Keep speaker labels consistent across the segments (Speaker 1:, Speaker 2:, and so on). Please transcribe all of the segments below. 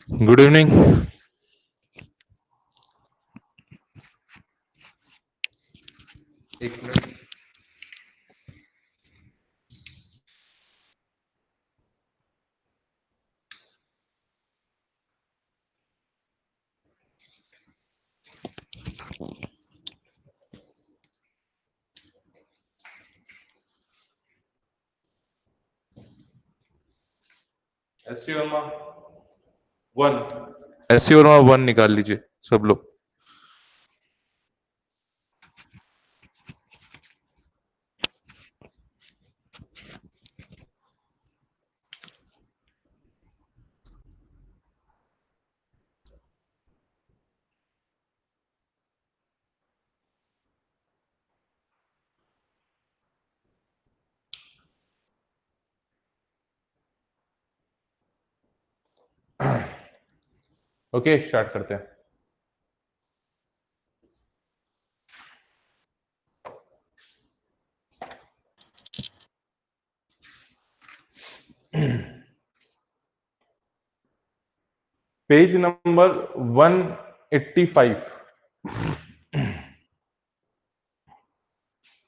Speaker 1: Good evening. एक minute. SC Verma one, SC Verma one निकाल लीजिए सब लोग। ओके, स्टार्ट करते हैं। Page number 185,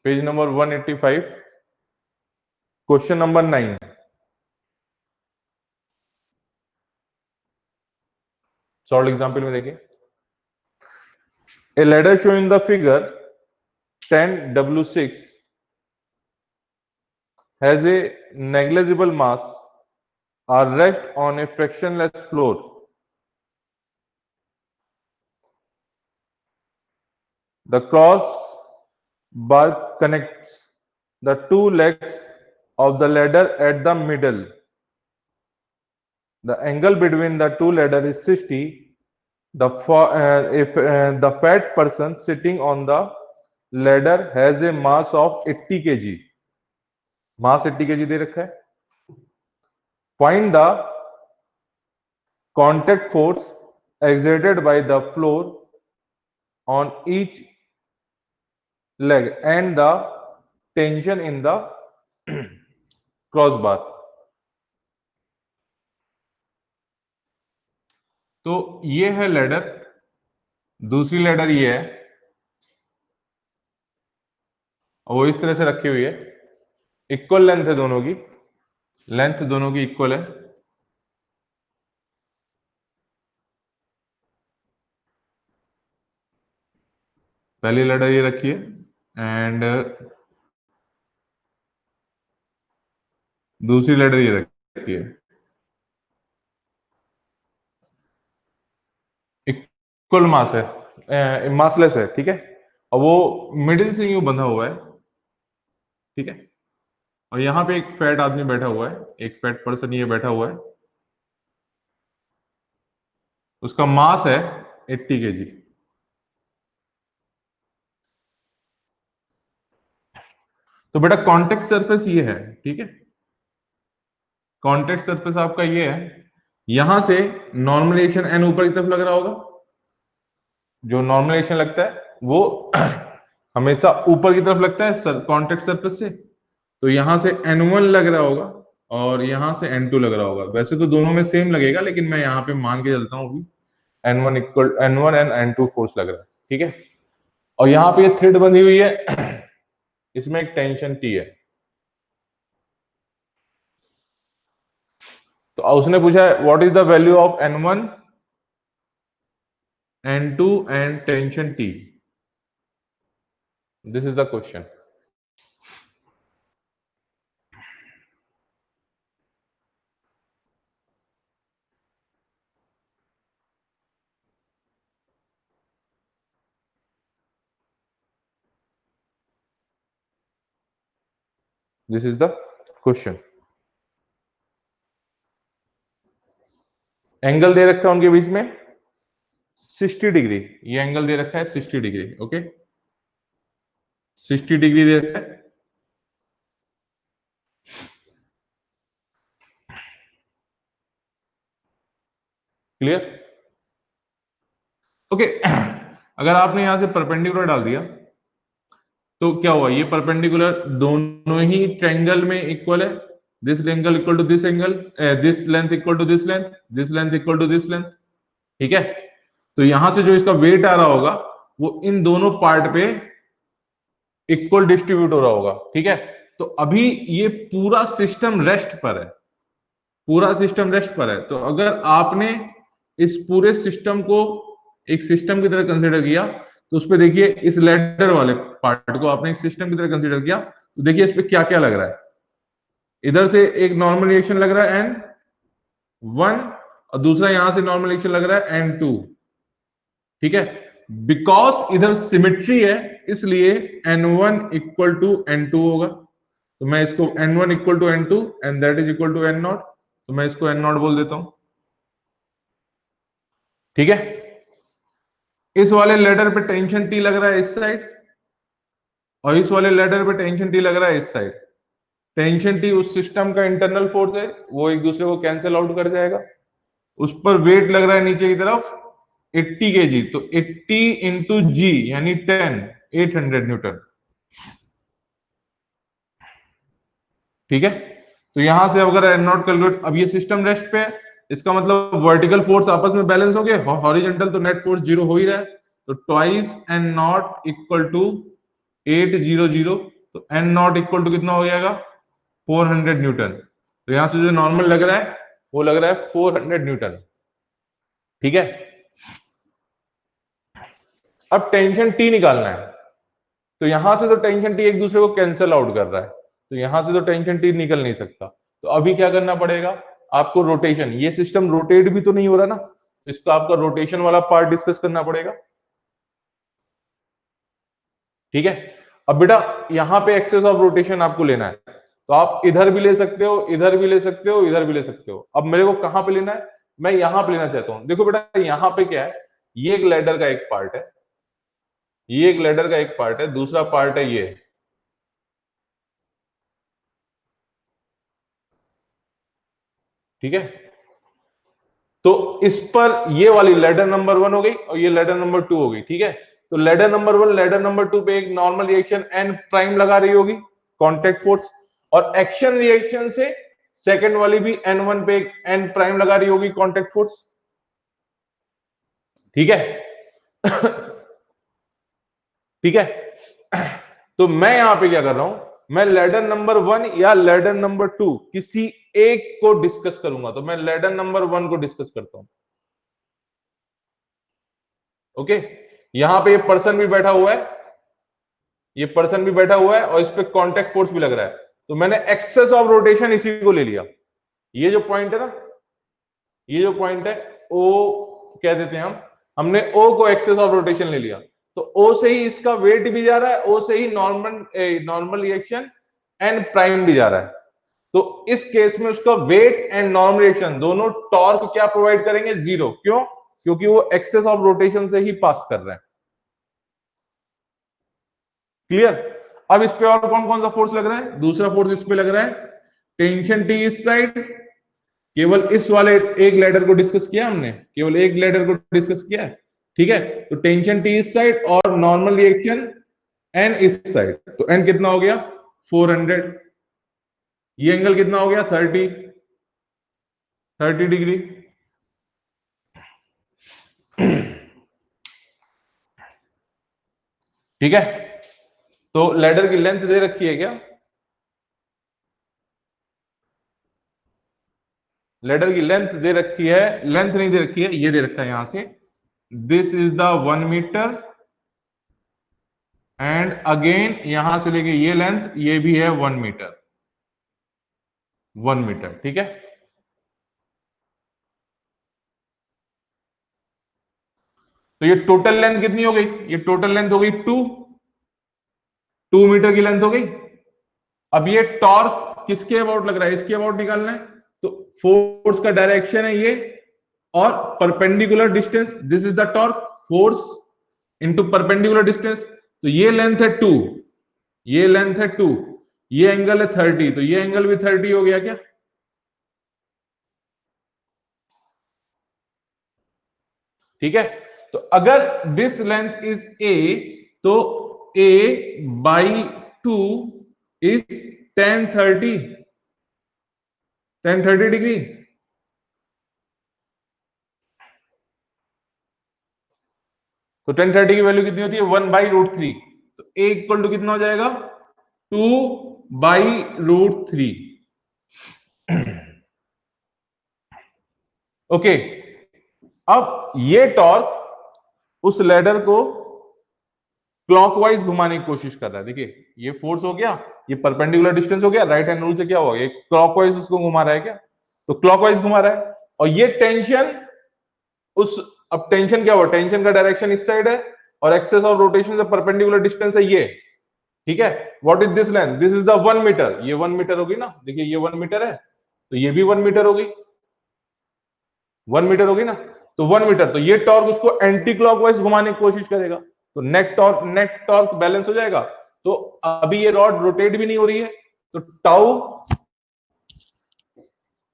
Speaker 1: page number 185, question number 9। Solve example में देखिए, a ladder show in the figure 10W6 has a negligible mass or rest on a frictionless floor. The cross bar connects the two legs of the ladder at the middle. The angle between the two ladders is 60. If the fat person sitting on the ladder has a mass of 80 kg, mass 80 kg दे रखा है। Find the contact force exerted by the floor on each leg and the tension in the crossbar. तो ये है ladder, दूसरी ladder ये है, और वो इस तरह से रखी हुई है। इक्वल लेंथ है दोनों की, लेंथ दोनों की इक्वल है। पहली लेडर ये रखी है एंड दूसरी लेडर ये रखी है। इक्वल मास है, मासलेस है, ठीक है। और वो मिडिल से यूं बंधा हुआ है, ठीक है। और यहाँ पे एक फैट आदमी बैठा हुआ है, एक फैट पर्सन ये बैठा हुआ है, उसका मास है 80 केजी। तो बेटा कॉन्टेक्ट सरफेस ये है, ठीक है। कॉन्टेक्ट सरफेस आपका ये है, यहां से नॉर्मलाइजेशन एन ऊपर की तरफ लग रहा होगा। जो नॉर्मलाइजेशन लगता है वो हमेशा ऊपर की तरफ लगता है कॉन्टेक्ट सरफेस से। तो यहां से N1 लग रहा होगा और यहां से N2 लग रहा होगा। वैसे तो दोनों में सेम लगेगा, लेकिन मैं यहाँ पे मान के चलता हूँ अभी N1 equal N1 and N2 force लग रहा है, ठीक है। और यहाँ पे ये थ्रेड बंधी हुई है, इसमें एक टेंशन T है। तो उसने पूछा है what is the value of N1, N2 and tension T। This is the question. This is the question. Angle दे रखा है उनके बीच में 60 डिग्री। ये एंगल दे रखा है 60 डिग्री, ओके। 60 डिग्री दे रखा है। Clear, okay. अगर आपने यहां से परपेंडिकुलर डाल दिया तो क्या हुआ, ये परपेंडिकुलर दोनों ही ट्रायंगल में इक्वल है, this angle equal to this angle, this length equal to this length, this length equal to this length. ठीक है, तो यहां से जो इसका वेट आ रहा होगा वो इन दोनों पार्ट पे इक्वल डिस्ट्रीब्यूट हो रहा होगा। ठीक है, तो अभी ये पूरा सिस्टम रेस्ट पर है, पूरा सिस्टम रेस्ट पर है। तो अगर आपने इस पूरे सिस्टम को एक सिस्टम की तरह कंसीडर किया तो उस पर देखिए, इस लेडर वाले पार्ट को आपने एक सिस्टम की तरह कंसीडर किया तो देखिए इस पे क्या क्या लग रहा है। इधर से एक नॉर्मल रिएक्शन लग रहा है N1 और दूसरा यहां से नॉर्मल रिएक्शन लग रहा है N2। ठीक है, बिकॉज इधर सिमेट्री है इसलिए N1 इक्वल टू N2 होगा। तो मैं इसको N1 equal to N2 and that is equal to N0, तो मैं इसको N0 बोल देता हूं। ठीक है, इस वाले लेडर पे टेंशन T लग रहा है इस साइड और इस वाले लेडर पे टेंशन T लग रहा है इस साइड। टेंशन T उस सिस्टम का इंटरनल फोर्स है, वो एक दूसरे को कैंसिल आउट कर जाएगा। उस पर वेट लग रहा है नीचे की तरफ 80 kg, तो 80 इंटू जी यानी 10, 800 न्यूटन। ठीक है, तो यहां से अगर एन नॉट कैलकुलेट, अब ये सिस्टम रेस्ट पे है, इसका मतलब वर्टिकल फोर्स आपस में बैलेंस हो गए, हॉरिजॉन्टल तो नेट फोर्स जीरो हो ही रहा है, तो twice N nought equal to 800, तो एन नॉट इक्वल टू कितना हो जाएगा 400 न्यूटन। तो यहां से जो नॉर्मल लग रहा है वो लग रहा है 400 न्यूटन। ठीक है, अब टेंशन टी निकालना है, तो यहां से तो टेंशन टी एक दूसरे को कैंसिल आउट कर रहा है, तो यहां से तो टेंशन टी निकल नहीं सकता। तो अभी क्या करना पड़ेगा आपको, रोटेशन, ये सिस्टम रोटेट भी तो नहीं हो रहा ना, तो इसका आपका रोटेशन वाला पार्ट डिस्कस करना पड़ेगा। ठीक है, अब बेटा यहां पे एक्सेस ऑफ रोटेशन आपको लेना है, तो आप इधर भी ले सकते हो, इधर भी ले सकते हो, इधर भी ले सकते हो। अब मेरे को कहां पे लेना है, मैं यहां पे लेना चाहता हूं। देखो बेटा यहां पे क्या है, ये एक लैडर का एक पार्ट है, ये एक लैडर का एक पार्ट है, दूसरा पार्ट है ये। ठीक है, तो इस पर ये वाली लेडर नंबर 1 हो गई और ये लेडर नंबर 2 हो गई। ठीक है, तो लेडर नंबर 1 लेडर नंबर 2 पे एक नॉर्मल रिएक्शन एन प्राइम लगा रही होगी, कांटेक्ट फोर्स, और एक्शन रिएक्शन से सेकंड वाली भी N1 पे एक एन प्राइम लगा रही होगी, कांटेक्ट फोर्स। ठीक है ठीक है, तो मैं यहां पे क्या कर रहा हूं, मैं लेडर नंबर 1 या लेडर नंबर 2 किसी एक को डिस्कस करूंगा, तो मैं लेडर नंबर 1 को डिस्कस करता हूं। ओके, यहां पे ये पर्सन भी बैठा हुआ है, ये पर्सन भी बैठा हुआ है और इस पे कांटेक्ट फोर्स भी लग रहा है, तो मैंने एक्सेस ऑफ रोटेशन इसी को ले लिया। ये जो पॉइंट है ना, ये जो पॉइंट है ओ कह देते हैं हम, हमने ओ को एक्सेस ऑफ रोटेशन ले लिया, तो ओ से ही इसका वेट भी जा रहा है, ओ से ही नॉर्मल रिएक्शन एन प्राइम भी जा रहा है। तो इस केस में उसका वेट एंड नॉर्मल रिएक्शन दोनों टॉर्क क्या प्रोवाइड करेंगे, जीरो। क्यों? क्योंकि वो एक्सेस ऑफ रोटेशन से ही पास कर रहे हैं। क्लियर? अब इस पे और कौन कौन सा फोर्स लग रहा है, दूसरा फोर्स इस पे लग रहा है, टेंशन टी इस साइड, केवल इस वाले एक लेडर को डिस्कस किया हमने, केवल एक लेडर को डिस्कस किया है। ठीक है, तो टेंशन टी इस साइड और नॉर्मल रिएक्शन एन इस साइड, तो एन कितना हो गया 400, ये एंगल कितना हो गया 30 डिग्री। ठीक है, तो लेडर की लेंथ दे रखी है क्या, लेडर की लेंथ दे रखी है, लेंथ नहीं दे रखी है, ये दे रखा है यहां से, this is the 1 meter and again यहां से लेके ये लेंथ, ये भी है 1 मीटर, 1 मीटर। ठीक है, तो ये टोटल लेंथ कितनी हो गई, ये टोटल लेंथ हो गई 2 मीटर की लेंथ हो गई। अब ये टॉर्क किसके अबाउट लग रहा है, इसके अबाउट निकालना है, तो फोर्स का डायरेक्शन है ये और perpendicular distance, this is the torque, force into perpendicular distance, तो ये लेंथ है 2, ये लेंथ है 2, ये एंगल है 30, तो ये एंगल भी 30 हो गया क्या। ठीक है, तो अगर दिस लेंथ इज ए, तो a by 2 is 1030, tan 30 degree. तो tan 30 की वैल्यू कितनी होती है 1/√3। तो a इक्वल टू कितना हो जाएगा 2/√3। ओके, अब ये टॉर्क उस लैडर को क्लॉकवाइज घुमाने की कोशिश कर रहा है। देखिए ये फोर्स हो गया, ये परपेंडिकुलर डिस्टेंस हो गया, राइट हैंड रूल से क्या हुआ, ये क्लॉकवाइज उसको घुमा रहा है क्या, तो क्लॉकवाइज घुमा रहा है। और ये टेंशन उस, अब टेंशन क्या हुआ, टेंशन का डायरेक्शन इस साइड है और एक्सेस ऑफ रोटेशन से परपेंडिकुलर डिस्टेंस है ये, ठीक है। What is this length, this is the 1 meter, ये 1 मीटर होगी ना, देखिए ये 1 मीटर है तो ये भी 1 मीटर होगी, 1 मीटर होगी ना, तो 1 मीटर, तो ये टॉर्क उसको एंटी क्लॉकवाइज घुमाने की कोशिश करेगा, तो नेट टॉर्क बैलेंस हो जाएगा। तो अभी ये रॉड रोटेट भी नहीं हो रही है, तो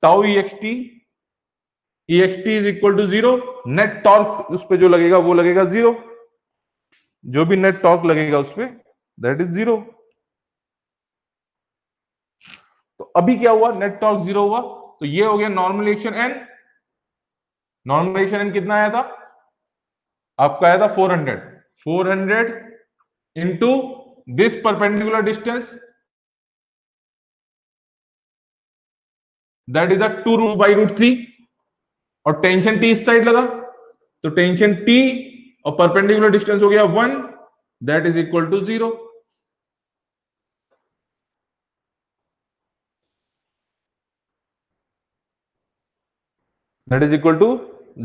Speaker 1: tau EXT is equal to 0, net torque उस पे जो लगेगा वो लगेगा 0, जो भी नेट टॉर्क लगेगा उस पे दैट इज 0। तो अभी क्या हुआ, नेट टॉर्क 0 हुआ, तो ये हो गया नॉर्मलाइजेशन एन। नॉर्मलाइजेशन एन कितना आया था आपका, आया था 400 into this perpendicular distance that is a 2/√3, और टेंशन टी इस साइड लगा, तो टेंशन टी और परपेंडिकुलर डिस्टेंस हो गया 1, that is equal to 0। That is equal to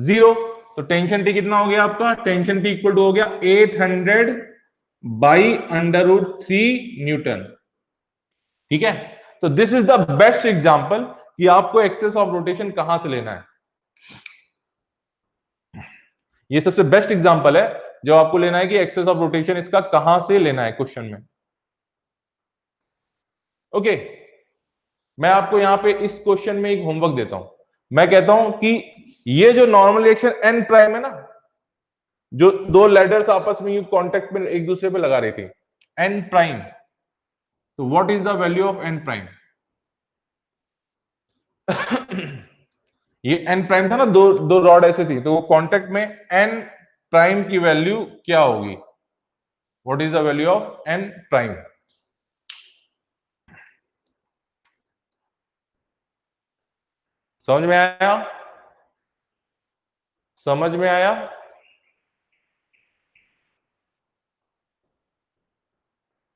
Speaker 1: 0। तो टेंशन टी कितना हो गया आपका, टेंशन टी इक्वल टू हो गया 800/√3 न्यूटन, ठीक है। तो this is the best example कि आपको एक्सेस ऑफ रोटेशन कहां से लेना है। ये सबसे बेस्ट एग्जांपल है जो आपको लेना है कि एक्सेस ऑफ रोटेशन इसका कहां से लेना है क्वेश्चन में। ओके, मैं आपको यहां पे इस क्वेश्चन में एक होमवर्क देता हूं। मैं कहता हूं कि ये जो नॉर्मल रिएक्शन एन प्राइम है ना, जो दो लेडर्स आपस में कांटेक्ट में एक दूसरे पे लगा रही थी, एन प्राइम, तो what is the value of N prime. ये एन प्राइम था ना, दो दो रॉड ऐसे थी, तो वो कांटेक्ट में एन प्राइम की वैल्यू क्या होगी, what is the value of N prime. समझ में आया, समझ में आया।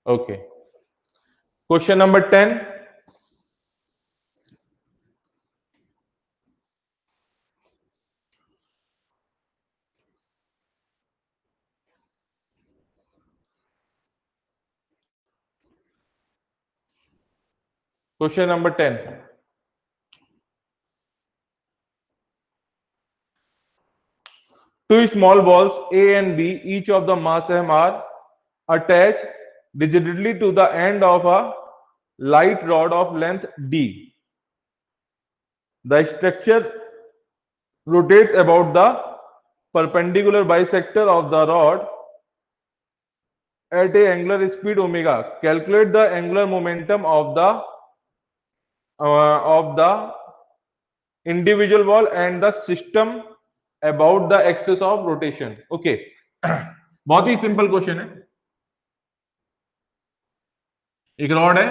Speaker 1: Okay, question number 10, question number 10, two small balls A and B, each of the mass m are attached rigidly to the end of a light rod of length d. The structure rotates about the perpendicular bisector of the rod at a angular speed omega. Calculate the angular momentum of the individual ball and the system about the axis of rotation. Okay, बहुत ही simple question है। एक rod है,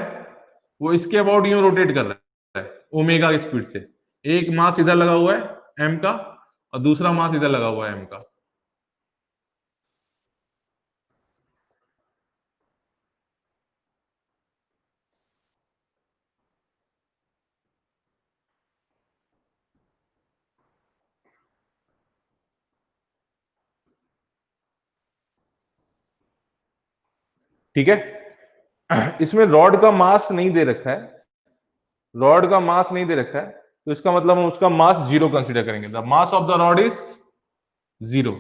Speaker 1: वो इसके about यूं rotate कर रहा है ओमेगा की स्पीड से, एक मास इधर लगा हुआ है एम का और दूसरा मास इधर लगा हुआ है एम का। ठीक है, इसमें रॉड का मास नहीं दे रखा है, रॉड का मास नहीं दे रखा है, तो इसका मतलब हम उसका मास 0 कंसीडर करेंगे। The mass of the rod is 0,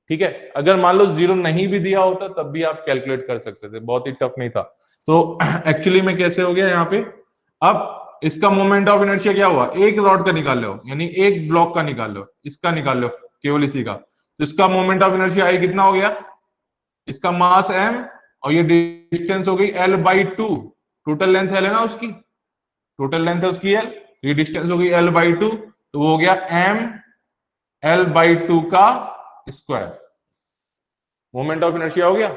Speaker 1: ठीक है। अगर मान लो 0 नहीं भी दिया होता तब भी आप कैलकुलेट कर सकते थे, बहुत ही टफ नहीं था। तो एक्चुअली में कैसे हो गया यहाँ पे, अब इसका मोमेंट ऑफ इनर्शिया क्या हुआ, एक रॉड का निकाल लो, यानी एक ब्लॉक का निकाल लो, इसका निकाल लो केवल इसी का, तो इसका मोमेंट ऑफ इनर्शिया आई कितना हो गया, इसका मास m और ये डिस्टेंस हो गई L/2, टोटल लेंथ L है ना उसकी, टोटल लेंथ है उसकी एल, ये डिस्टेंस होगी L/2, तो वो हो गया m L/2 का स्क्वायर, मोमेंट ऑफ इनर्शिया हो गया।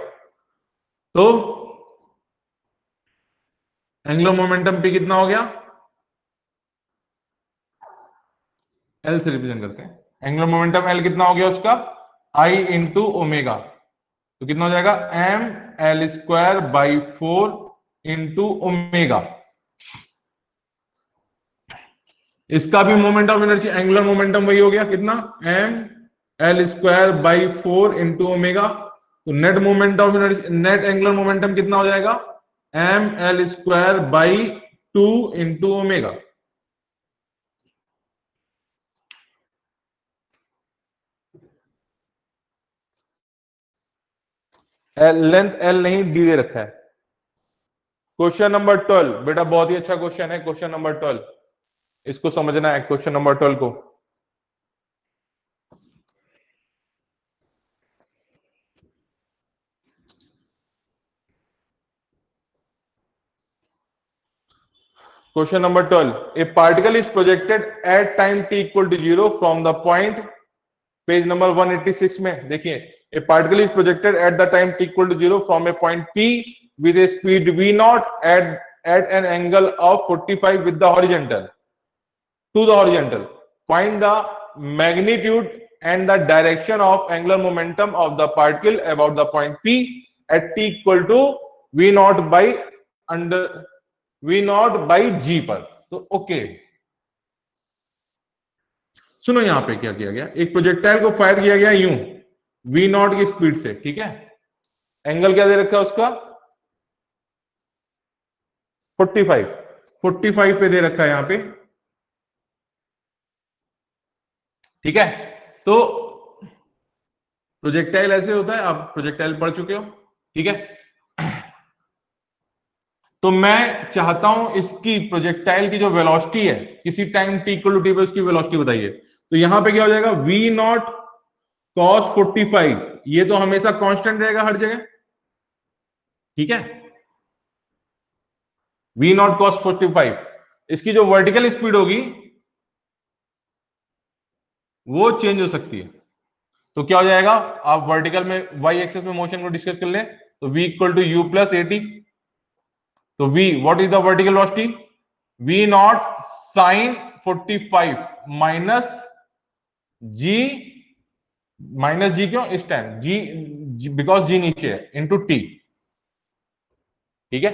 Speaker 1: तो एंगुलर मोमेंटम p कितना हो गया, L से रिप्रेजेंट करते हैं। एंगुलर मोमेंटम L कितना हो गया उसका, I इंटू ओमेगा, तो कितना हो जाएगा mL² इंटू ओमेगा। इसका भी moment of inertia angular momentum वही हो गया, कितना mL² इंटू ओमेगा। तो net moment of inertia, net angular momentum कितना हो जाएगा mL²/2 into omega. Length L नहीं D दे रखा है। क्वेश्चन नंबर 12 बेटा बहुत ही अच्छा क्वेश्चन है, क्वेश्चन नंबर 12 इसको समझना है, क्वेश्चन नंबर 12 को। Question number 12. A particle is projected at time t equal to 0 from the point, page number 186 में देखिए, a particle is projected at the time t equal to 0 from a point P with a speed v naught at an angle of 45 with the horizontal to the horizontal. Find the magnitude and the direction of angular momentum of the particle about the point P at t equal to v naught by under v naught by g पर। तो okay सुनो, यहां पे क्या किया गया, एक projectile को फायर किया गया यूं v नॉट की स्पीड से, ठीक है। एंगल क्या दे रखा है उसका 45 पे दे रखा है यहां पे, ठीक है। तो प्रोजेक्टाइल ऐसे होता है, आप प्रोजेक्टाइल पढ़ चुके हो, ठीक है। तो मैं चाहता हूं इसकी प्रोजेक्टाइल की जो वेलोसिटी है किसी time t equal to t पे उसकी वेलोसिटी बताइए। तो यहां पे क्या हो जाएगा v नॉट cos 45, ये तो हमेशा कांस्टेंट रहेगा हर जगह, ठीक है। v नॉट cos 45, इसकी जो वर्टिकल स्पीड होगी वो चेंज हो सकती है। तो क्या हो जाएगा, आप वर्टिकल में y एक्सिस में मोशन को डिस्कस कर ले, तो v equal to u plus at. तो v what is the vertical velocity, v not sine 45 minus g क्यों इस टाइम जी बिकॉज जी नीचे है इनटू टी, ठीक है।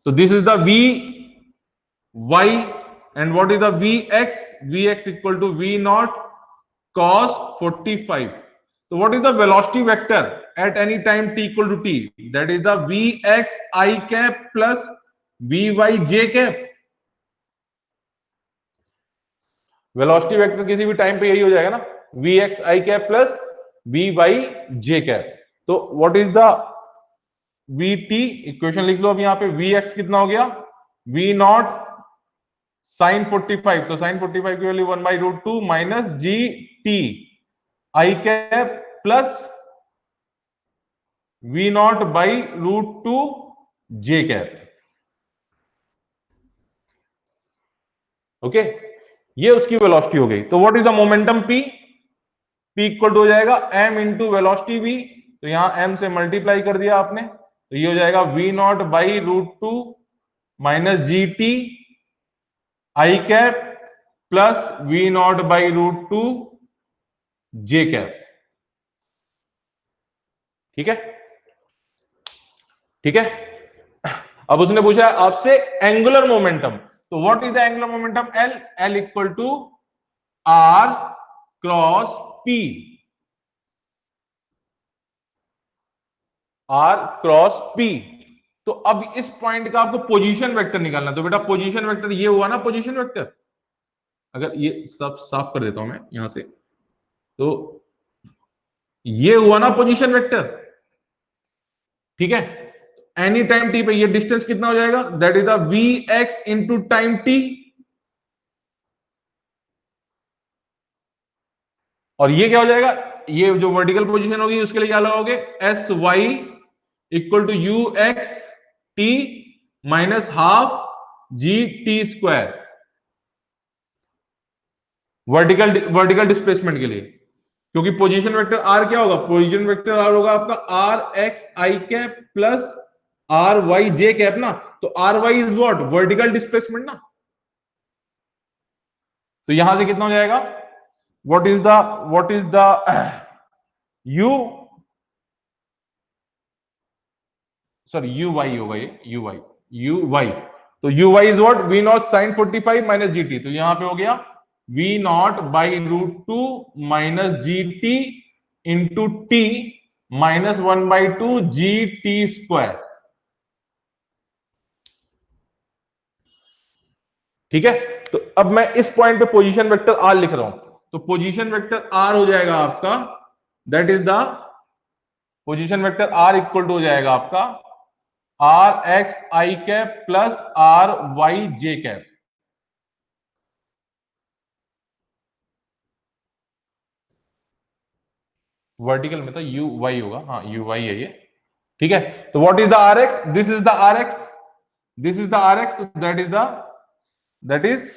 Speaker 1: तो this is the V Y and what is the V X equal to we nought cos 45. So what is the velocity vector at any time t equal to t? That is the vx I cap plus vy j cap. Velocity vector किसी भी time पे यही हो जाएगा ना, vx I cap plus vy j cap. तो what is the vt, equation लिख लो अब यहां पे, vx कितना हो गया v नॉट साइन 45, तो साइन 45 की वैल्यू 1/√2 minus ji T I cap plus v not by √2 J cap, okay. ये उसकी वेलोसिटी हो गई। तो what is the momentum p, p equal to हो जाएगा m इंटू वेलोसिटी v, तो यहां m से मल्टीप्लाई कर दिया आपने, तो ये हो जाएगा v not by √2 minus ji T I cap plus v not by √2 J cap, ठीक है, ठीक है। अब उसने पूछा आपसे एंगुलर मोमेंटम, तो what is the angular momentum L equal to R cross P, R cross P. तो अब इस पॉइंट का आपको पोजीशन वेक्टर निकालना, तो बेटा पोजीशन वेक्टर ये हुआ ना, पोजीशन वेक्टर, अगर ये सब साफ कर देता हूं मैं यहां से, तो ये हुआ ना पोजीशन वेक्टर, ठीक है। एनी टाइम टी पे ये डिस्टेंस कितना हो जाएगा, that is the V X into time T, और ये क्या हो जाएगा, ये जो वर्टिकल पोजीशन होगी उसके लिए क्या लगाओगे, S Y equal to U X T minus half G T square, vertical displacement के लिए, क्योंकि पोजीशन वेक्टर आर क्या होगा, पोजीशन वेक्टर आर होगा आपका R X I cap plus are Y J cap ना, तो R Y is what, vertical displacement ना, तो यहां से कितना हो जाएगा, what is the U, sorry U Y होगा, ये यू वाई, तो U Y is what, we nought sine 45 minus ji T, तो यहां पे हो गया V not by root two minus G T into T minus 1/2 G T square, ठीक है। तो अब मैं इस पॉइंट पे पोजीशन वेक्टर आर लिख रहा हूं, तो पोजीशन वेक्टर आर हो जाएगा आपका, that is the position vector R equal to हो जाएगा आपका R X I cap plus are Y J cap, वर्टिकल में था यू वाई होगा, हाँ यू वाई है ये, ठीक है। तो what is the r x, this is the r x, this is the r x, that is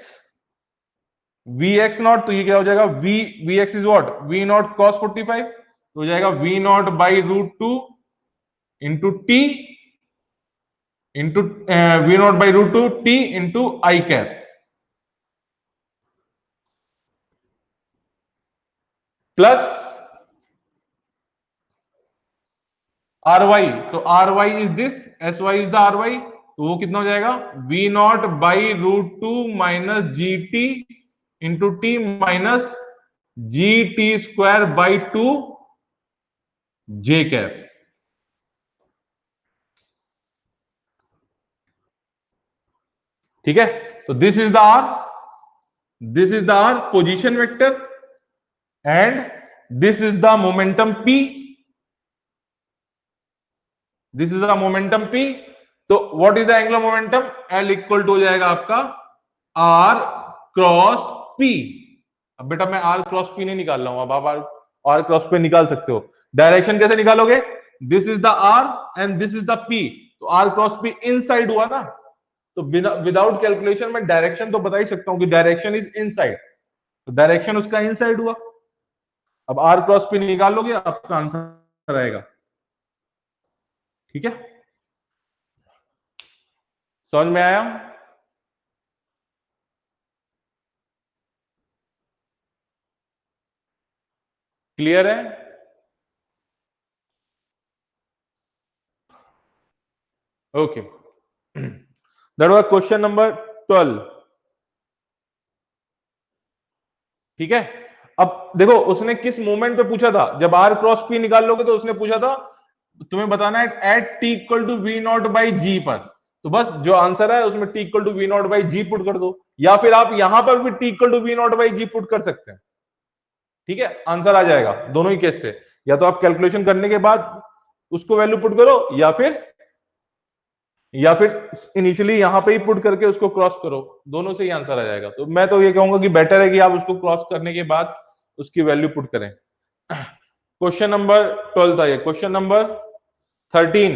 Speaker 1: v x not, तो ये क्या हो जाएगा, v x is what, we not cos 45, तो हो जाएगा v not by root two into t into v not by root two t into i cap plus are y, तो R Y is this, S y is the are y, तो वो कितना हो जाएगा, v not by root two minus G T into T minus G T square by two j cap, ठीक है। तो this is the r, this is the r position vector and this is the momentum p, this is the momentum p, तो what is the angular momentum, L equal to हो जाएगा आपका are cross P. अब बेटा मैं are cross P नहीं निकाल रहा हूं, अब आप आर क्रॉस पी निकाल सकते हो, डायरेक्शन कैसे निकालोगे, this is the R and this is the P, तो आर क्रॉस पी इनसाइड हुआ ना, तो विदाउट कैलकुलेशन में डायरेक्शन तो बता ही सकता हूं कि डायरेक्शन इज इनसाइड, तो डायरेक्शन उसका इनसाइड हुआ, अब आर क्रॉस पी निकाल लोगे आपका आंसर आएगा, ठीक है। समझ में आया, क्लियर है, okay. That was question number 12, ठीक है। अब देखो उसने किस मोमेंट पे पूछा था, जब आर क्रॉस पी निकाल लोगे तो उसने पूछा था तुम्हें बताना है at t equal to we not by g पर, तो बस जो आंसर है उसमें t equal to we not by g put कर दो, या फिर आप यहां पर भी t equal to we not by g put कर सकते हैं, ठीक है, आंसर आ जाएगा दोनों ही केस से, या तो आप कैलकुलेशन करने के बाद उसको वैल्यू पुट करो, या फिर इनिशियली यहां पे ही पुट करके उसको क्रॉस करो, दोनों से ही आंसर आ जाएगा। तो मैं तो ये कहूंगा कि बेटर है कि आप उसको क्रॉस करने के बाद उसकी वैल्यू पुट करें। क्वेश्चन नंबर 12 था ये, question number 13,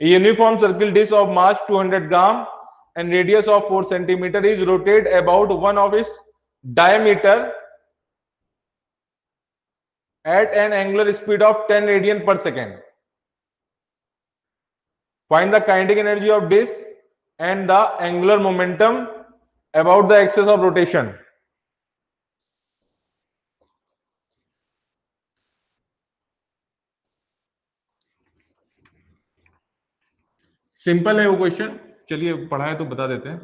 Speaker 1: a uniform circle dish of mass 200 gram and radius of 4 centimeter is rotated about one of its diameter at an angular speed of 10 radian per second. Find the kinetic energy of dish and the angular momentum about the axis of rotation. Simple है वो question, चलिए पढ़ा है तो बता देते हैं,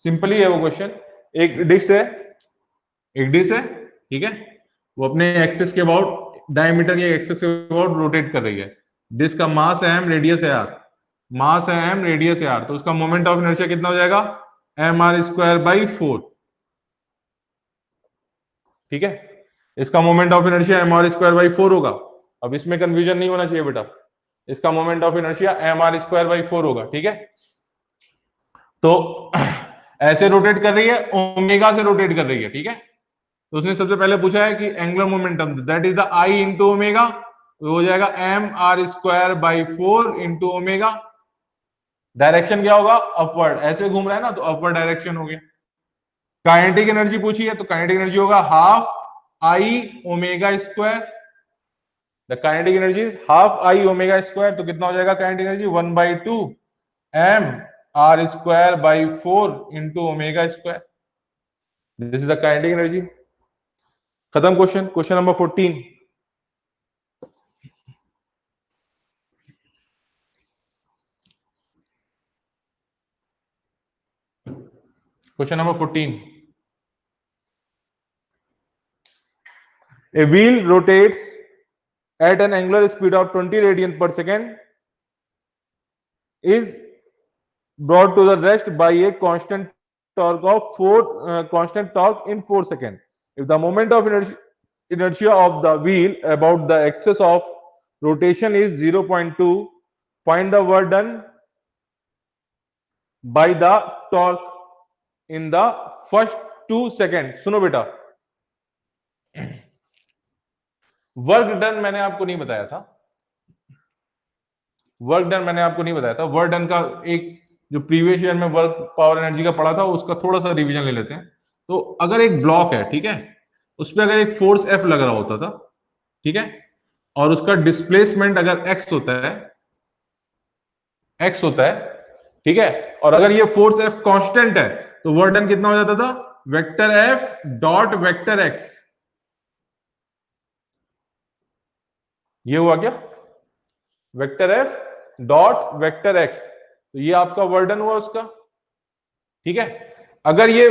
Speaker 1: simple ही है वो क्वेश्चन। एक डिश है, एक डिश है, ठीक है, वो अपने एक्सिस के अबाउट, डायमीटर या एक्सिस के अबाउट रोटेट कर रही है, डिश का मास है एम, रेडियस है आर, मास है एम, रेडियस है आर, तो उसका मोमेंट ऑफ इनर्शिया कितना हो जाएगा, एम आर स्क्वायर बाई 4, ठीक है, इसका moment of inertia M are square by 4 होगा। अब इसमें कंफ्यूजन नहीं होना चाहिए बेटा, इसका moment of inertia M are square by 4 होगा, ठीक है। तो ऐसे रोटेट कर रही है, ओमेगा से रोटेट कर रही है, ठीक है। तो उसने सबसे पहले पूछा है कि angular momentum, that is the I into omega, तो हो जाएगा M are square by 4 into omega, direction क्या होगा, अपवर्ड, ऐसे घूम रहा है ना तो अपवर्ड डायरेक्शन हो गया। काइनेटिक एनर्जी पूछी है तो काइनेटिक एनर्जी होगा half I omega square, the kinetic energy is half I omega square, तो कितना हो जाएगा kinetic energy, 1/2 m are square by 4 into omega square, this is the kinetic energy. खत्म question. Question number 14, question number 14, a wheel rotates at an angular speed of 20 radian per second is brought to the rest by a constant torque of 4 constant torque in 4 seconds. If the moment of inertia of the wheel about the axis of rotation is 0.2, find the work done by the torque in the first 2 seconds. सुनो बेटा, work done मैंने आपको नहीं बताया था, work done मैंने आपको नहीं बताया था। वर्क डन का एक जो प्रीवियस ईयर में वर्क पावर एनर्जी का पढ़ा था उसका थोड़ा सा रिवीजन ले लेते हैं। तो अगर एक ब्लॉक है, ठीक है, उस पर अगर एक फोर्स एफ लग रहा होता था, ठीक है, और उसका डिस्प्लेसमेंट अगर एक्स होता है, एक्स होता है, ठीक है, और अगर ये फोर्स एफ कांस्टेंट है तो वर्क डन कितना हो जाता था, vector F dot vector x. ये हुआ क्या, vector F dot vector x, तो ये आपका वर्क डन हुआ उसका, ठीक है। अगर ये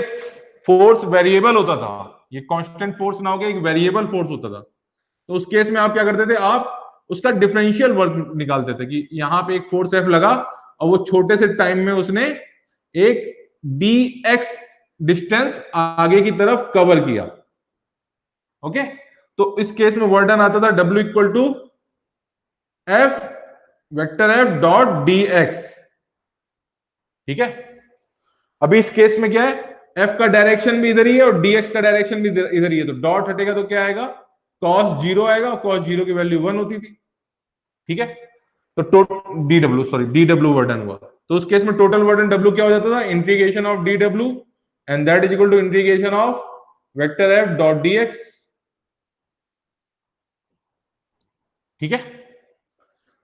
Speaker 1: फोर्स वेरिएबल होता था, ये कांस्टेंट फोर्स ना होकर एक वेरिएबल फोर्स होता था, तो उस केस में आप क्या करते थे, आप उसका डिफरेंशियल वर्क निकालते थे कि यहां पे एक फोर्स एफ लगा और वो छोटे से टाइम में उसने एक डी एक्स डिस्टेंस आगे की तरफ कवर किया, ओके। तो इस केस में वर्क डन आता था W equal to F vector F dot D X, ठीक है। अभी इस केस में क्या है, एफ का डायरेक्शन भी इधर ही है और डीएक्स का डायरेक्शन भी इधर ही है, तो डॉट हटेगा तो क्या आएगा, कॉस जीरो आएगा, और कॉस जीरो की वैल्यू 1 होती थी, ठीक है। तो D W, sorry D W वर्डन हुआ, तो उस केस में टोटल वर्डन डब्ल्यू क्या हो जाता था, integration of D W and that is equal to integration of vector F dot D X, ठीक है।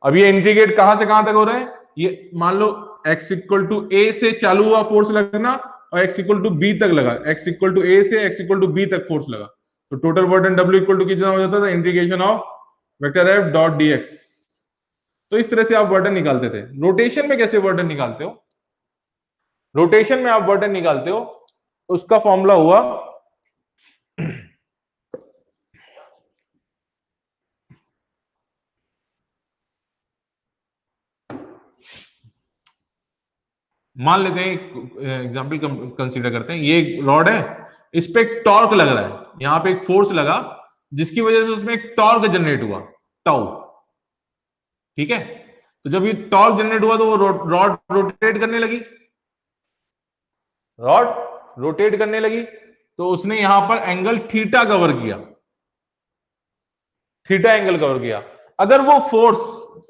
Speaker 1: अब ये इंटीग्रेट कहां से कहां तक हो रहा है, ये मान लो x इक्वल टू ए से चालू हुआ फोर्स लगना और x इक्वल टू बी तक लगा, x इक्वल टू ए से x इक्वल टू बी तक फोर्स लगा, तो total work done W equal to कितना हो जाता था, integration of vector F dot dx। तो इस तरह से आप वर्डन निकालते थे। रोटेशन में कैसे वर्डन निकालते हो, रोटेशन में आप वर्डन निकालते हो, उसका फॉर्मूला हुआ मान लेते हैं, एग्जांपल कंसीडर करते हैं, ये एक रॉड है, इस पे एक टॉर्क लग रहा है, यहां पे एक फोर्स लगा जिसकी वजह से उसमें एक टॉर्क जनरेट हुआ, टाउ, ठीक है। तो जब ये टॉर्क जनरेट हुआ तो वो रॉड रोटेट करने लगी, रॉड रोटेट करने लगी, तो उसने यहां पर एंगल थीटा कवर किया, थीटा एंगल कवर किया। अगर वो फोर्स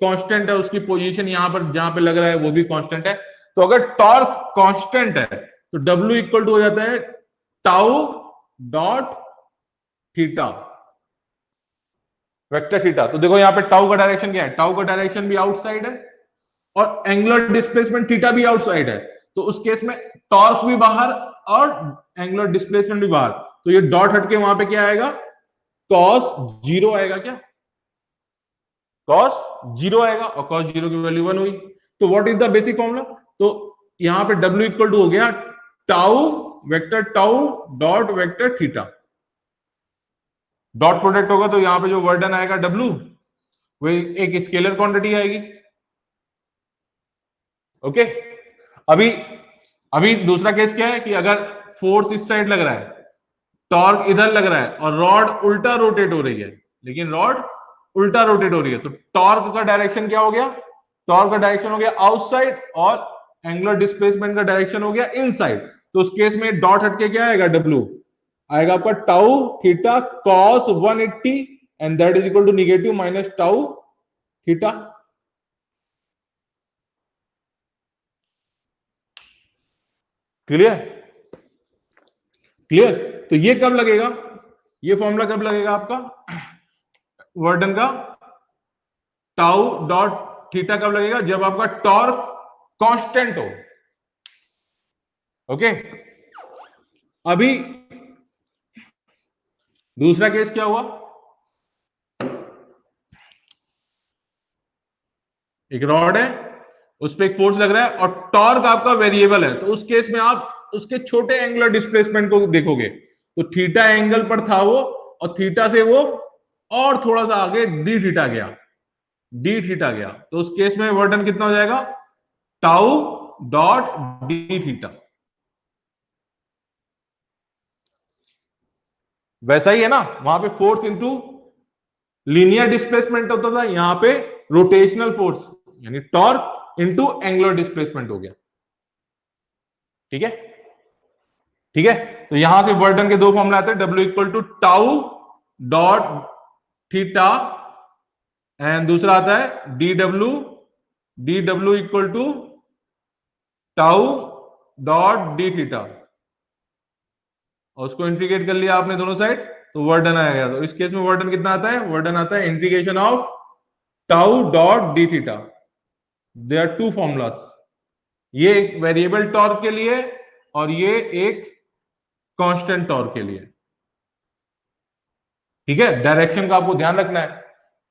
Speaker 1: कांस्टेंट है, उसकी पोजीशन यहां पर जहां पे लग रहा है वो भी कांस्टेंट है, तो अगर टॉर्क कांस्टेंट है तो W इक्वल टू हो जाता है tau dot theta, vector theta. तो देखो यहां पे टाउ का डायरेक्शन क्या है, टाउ का डायरेक्शन भी आउटसाइड है और एंगुलर डिस्प्लेसमेंट थीटा भी आउटसाइड है, तो उस केस में टॉर्क भी बाहर और एंगुलर डिस्प्लेसमेंट भी बाहर, तो ये डॉट हटके वहां पे क्या आएगा, कॉस जीरो आएगा, क्या कॉस जीरो आएगा, और कॉस जीरो की वैल्यू 1 हुई। तो what is the basic formula, तो यहां पे W इक्वल टू हो गया tau vector tau dot vector theta, dot product होगा तो यहां पे जो वर्डन आएगा W वो एक स्केलर क्वांटिटी आएगी, ओके। अभी अभी दूसरा केस क्या है कि अगर फोर्स इस साइड लग रहा है, टॉर्क इधर लग रहा है और रॉड उल्टा रोटेट हो रही है, लेकिन रॉड उल्टा रोटेट हो रही है, तो टॉर्क का डायरेक्शन क्या हो गया, टॉर्क का डायरेक्शन हो गया आउटसाइड और एंगुलर डिस्प्लेसमेंट का डायरेक्शन हो गया इनसाइड। तो उस केस में डॉट हटके क्या आएगा, W आएगा आपका tau theta cos 180 and that is equal to negative minus tau theta. Clear? Clear? तो ये कब लगेगा, ये फॉर्मूला कब लगेगा आपका वर्डन का, टाउ डॉट थीटा कब लगेगा, जब आपका टॉर्क कांस्टेंट हो। ओके, अभी दूसरा केस क्या हुआ, एक रॉड है, उस पर एक फोर्स लग रहा है और टॉर्क आपका वेरिएबल है, तो उस केस में आप उसके छोटे एंगुलर डिस्प्लेसमेंट को देखोगे, तो थीटा एंगल पर था वो, और थीटा से वो और थोड़ा सा आगे डी थीटा गया, डी थीटा गया, तो उस केस में वर्डन कितना हो जाएगा, टाउ डॉट डी थीटा। वैसा ही है ना, वहां पे फोर्स इंटू लीनियर डिस्प्लेसमेंट होता था, यहां पे रोटेशनल फोर्स यानी टॉर्क इंटू एंगुलर डिस्प्लेसमेंट हो गया। ठीक है, ठीक है, तो यहां से वर्डन के दो फॉर्मूला आते हैं, W equal to tau dot theta and दूसरा आता है D W equal to tau dot D theta, और उसको इंटीग्रेट कर लिया आपने दोनों साइड, तो वर्डन आ गया। तो इस केस में वर्डन कितना आता है, वर्डन आता है integration of tau dot D theta. They are two formulas, ये एक वेरिएबल टॉर्क के लिए और ये एक कांस्टेंट टॉर्क के लिए। ठीक है, डायरेक्शन का आपको ध्यान रखना है,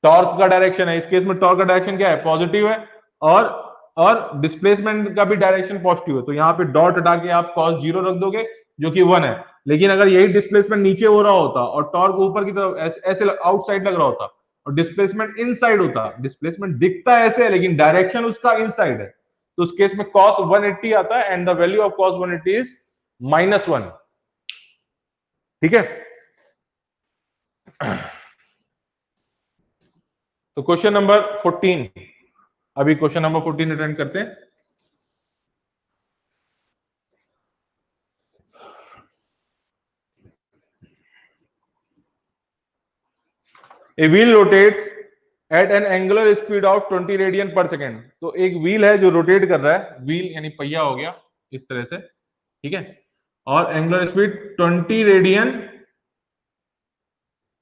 Speaker 1: टॉर्क का डायरेक्शन है, इस केस में टॉर्क का डायरेक्शन क्या है, पॉजिटिव है, और डिस्प्लेसमेंट का भी डायरेक्शन पॉजिटिव है, तो यहां पे डॉट हटा के आप cos 0 रख दोगे जो कि 1 है। लेकिन अगर यही डिस्प्लेसमेंट नीचे हो रहा होता और टॉर्क ऊपर की तरफ ऐसे आउटसाइड लग रहा होता और डिस्प्लेसमेंट इनसाइड होता, डिस्प्लेसमेंट दिखता ऐसे है लेकिन डायरेक्शन उसका इनसाइड है, तो उस केस में cos 180 आता है and the value of cos 180 is -1। ठीक है, तो क्वेश्चन नंबर 14, अभी क्वेश्चन नंबर 14 अटेंड करते हैं। A wheel rotates at an angular speed of 20 radian पर सेकेंड। तो एक व्हील है जो रोटेट कर रहा है, व्हील यानी पहिया हो गया इस तरह से, ठीक है, और एंगुलर स्पीड 20 रेडियन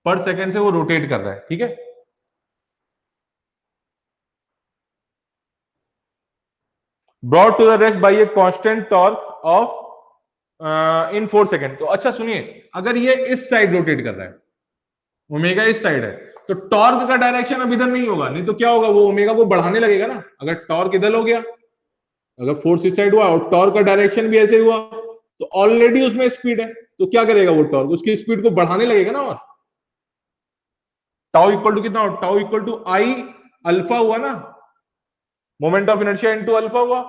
Speaker 1: पर सेकेंड से वो रोटेट कर रहा है। ठीक है, brought to the rest by a constant torque of in 4 second. तो अच्छा सुनिए, अगर ये इस साइड रोटेट कर रहा है, ओमेगा इस साइड है, तो टॉर्क का डायरेक्शन अब इधर नहीं होगा, नहीं तो क्या होगा, वो ओमेगा को बढ़ाने लगेगा ना। अगर टॉर्क इधर हो गया, अगर फोर्स इस साइड हुआ और टॉर्क का डायरेक्शन भी ऐसे हुआ, तो ऑलरेडी उसमें स्पीड है, तो क्या करेगा वो टॉर्क, उसकी स्पीड को बढ़ाने लगेगा ना। और टाउ इक्वल टू कितना, tau equal to I alpha हुआ ना, moment of inertia into alpha हुआ,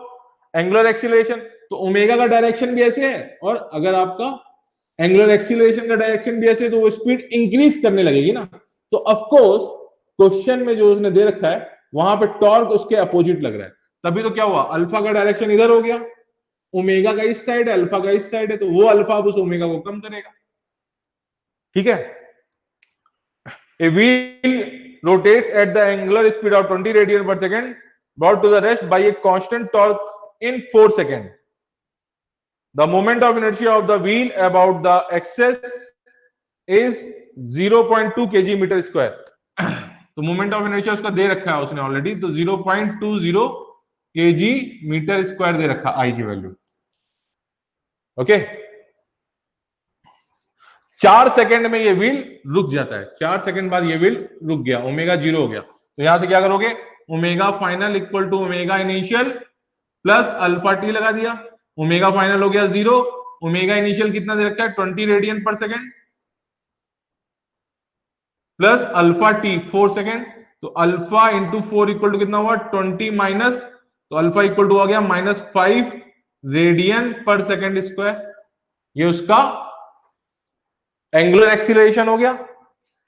Speaker 1: एंगुलर एक्सीलरेशन। तो ओमेगा का डायरेक्शन भी ऐसे है, और अगर आपका एंगुलर एक्सीलरेशन का डायरेक्शन भी ऐसे, तो वो स्पीड इंक्रीज करने लगेगी ना। तो ऑफ कोर्स क्वेश्चन में जो उसने दे रखा है वहां पे टॉर्क उसके अपोजिट लग रहा है, तभी तो क्या हुआ, अल्फा का डायरेक्शन इधर हो गया, ओमेगा का इस साइड है, अल्फा का इस साइड है, तो वो अल्फा उस ओमेगा को कम करेगा। ठीक है, a wheel rotates at the angular speed of 20 radian per second brought to the rest by a constant torque in 4 seconds. The moment of inertia of the wheel about the axis is 0.2 kg meter square. तो moment of inertia उसका दे रखा है उसने already, तो 0.20 kg meter square दे रखा आई की value. Okay, 4 second में ये व्हील रुक जाता है, 4 सेकंड बाद ये व्हील रुक गया, ओमेगा 0 हो गया, तो यहां से क्या करोगे, omega final equal to omega initial plus alpha T लगा दिया, ओमेगा फाइनल हो गया 0, ओमेगा इनिशियल कितना दे रखा है 20 रेडियन पर second plus alpha T 4 second, तो अल्फा इंटू 4 इक्वल टू कितना हुआ 20 माइनस, तो अल्फा इक्वल टू आ गया -5 रेडियन पर सेकंड स्क्वायर। ये उसका एंगुलर एक्सीलरेशन हो गया।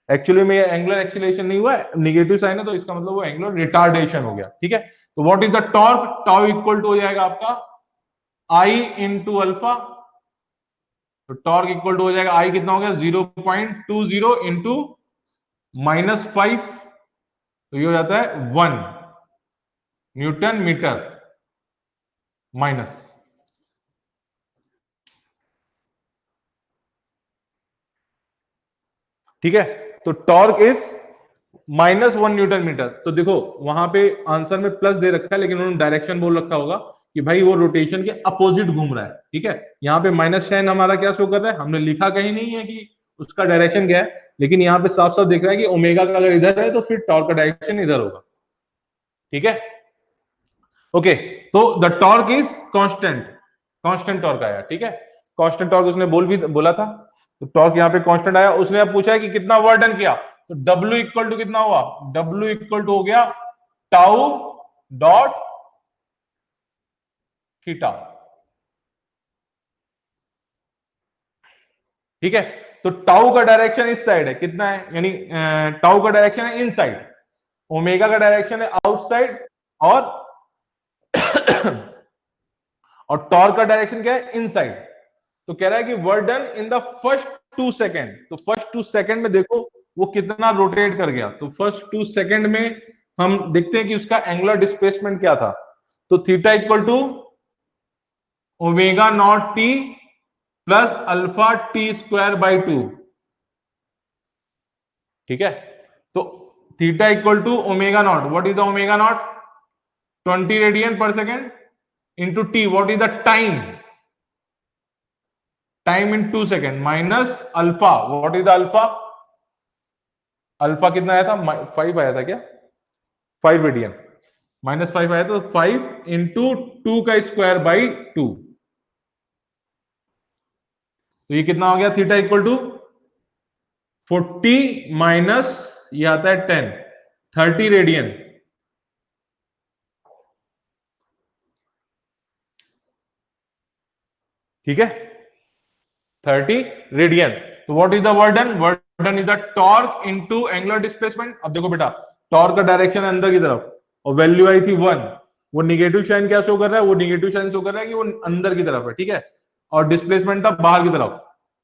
Speaker 1: एक्चुअली में एंगुलर एक्सीलरेशन नहीं हुआ है, निगेटिव साइन है, तो इसका मतलब वो एंगुलर रिटार्डेशन हो गया। ठीक है, तो what is the torque, tau equal to हो जाएगा आपका आई इंटू अल्फा, तो टॉर्क इक्वल टू हो जाएगा आई कितना हो गया 0.20 इंटू -5, तो ये हो जाता है 1 न्यूटन मीटर माइनस। ठीक है, तो टॉर्क इज -1 Nm। तो देखो वहां पे आंसर में प्लस दे रखा है, लेकिन उन्होंने डायरेक्शन बोल रखा होगा कि भाई वो रोटेशन के अपोजिट घूम रहा है। ठीक है, यहाँ पे -10 हमारा क्या शो कर रहा है, हमने लिखा कहीं नहीं है कि उसका डायरेक्शन क्या है, लेकिन यहाँ पे साफ साफ दिख रहा है कि ओमेगा का अगर इधर है तो फिर टॉर्क का डायरेक्शन इधर होगा। ठीक है, ओके, तो the torque is constant, constant torque आया। ठीक है, कांस्टेंट टॉर्क उसने बोला था, तो टॉर्क यहाँ पे कांस्टेंट आया। उसने अब पूछा है कि कितना वर्क डन किया, तो W इक्वल टू कितना हुआ, W इक्वल टू हो गया टाउ डॉट थीटा। ठीक है, तो टाउ का डायरेक्शन इस साइड है, कितना है, यानी टाउ का डायरेक्शन है इनसाइड, ओमेगा का डायरेक्शन है आउटसाइड, और और टॉर्क का डायरेक्शन क्या है, इनसाइड। तो कह रहा है कि work done in the first 2 second. तो फर्स्ट 2 सेकेंड में देखो वो कितना रोटेट कर गया, तो फर्स्ट 2 सेकेंड में हम देखते हैं कि उसका एंगुलर डिस्प्लेसमेंट क्या था। तो theta equal to omega not t plus alpha t square by 2। ठीक है, तो theta equal to omega not, what is the omega not, 20 radian पर second, into t, what is the time, time in 2 second, minus alpha, what is the alpha, alpha कितना आया था, 5 आया था क्या, 5 रेडियन, -5 आया, तो 5 × 2 का स्क्वायर बाई 2। तो ये कितना हो गया, थीटा इक्वल टू 40 माइनस ये आता है 10, 30 रेडियन। ठीक है, 30 रेडियन। तो what is the work done, work done is the torque into angular displacement. अब देखो बेटा, टॉर्क का डायरेक्शन अंदर की तरफ, और वैल्यू आई थी 1, वो निगेटिव साइन क्या शो कर रहा है, वो निगेटिव साइन शो कर रहा है कि वो अंदर की तरफ है। ठीक है, और डिस्प्लेसमेंट था बाहर की तरफ।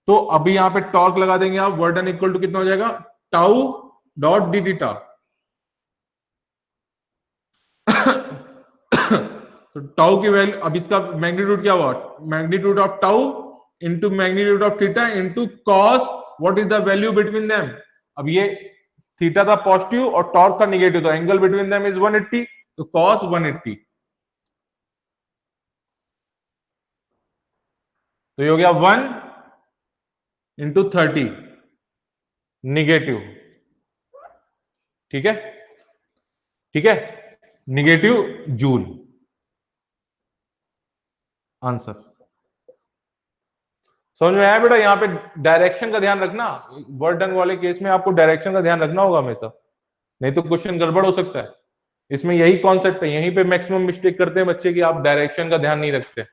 Speaker 1: तो अभी यहां पे टॉर्क लगा देंगे आप, वर्क डन इक्वल टू कितना हो जाएगा, टाउ डॉट डी थीटा। तो टाउ की वैल्यू, अब इसका मैग्नीट्यूड क्या हुआ, magnitude of tau into magnitude of theta into cos, what is the value between them. अब ये थीटा था पॉजिटिव और टॉर्क था निगेटिव, तो एंगल बिटवीन देम इज 180, तो कॉस 180। तो ये हो गया 1 × 30 निगेटिव। ठीक है, ठीक है, निगेटिव जूल आंसर। समझ में आया बेटा, यहाँ पे डायरेक्शन का ध्यान रखना, वर्ड डन वाले केस में आपको डायरेक्शन का ध्यान रखना होगा हमेशा, नहीं तो क्वेश्चन गड़बड़ हो सकता है। इसमें यही कॉन्सेप्ट है, यहीं पे मैक्सिमम मिस्टेक करते हैं बच्चे की, आप डायरेक्शन का ध्यान नहीं रखते।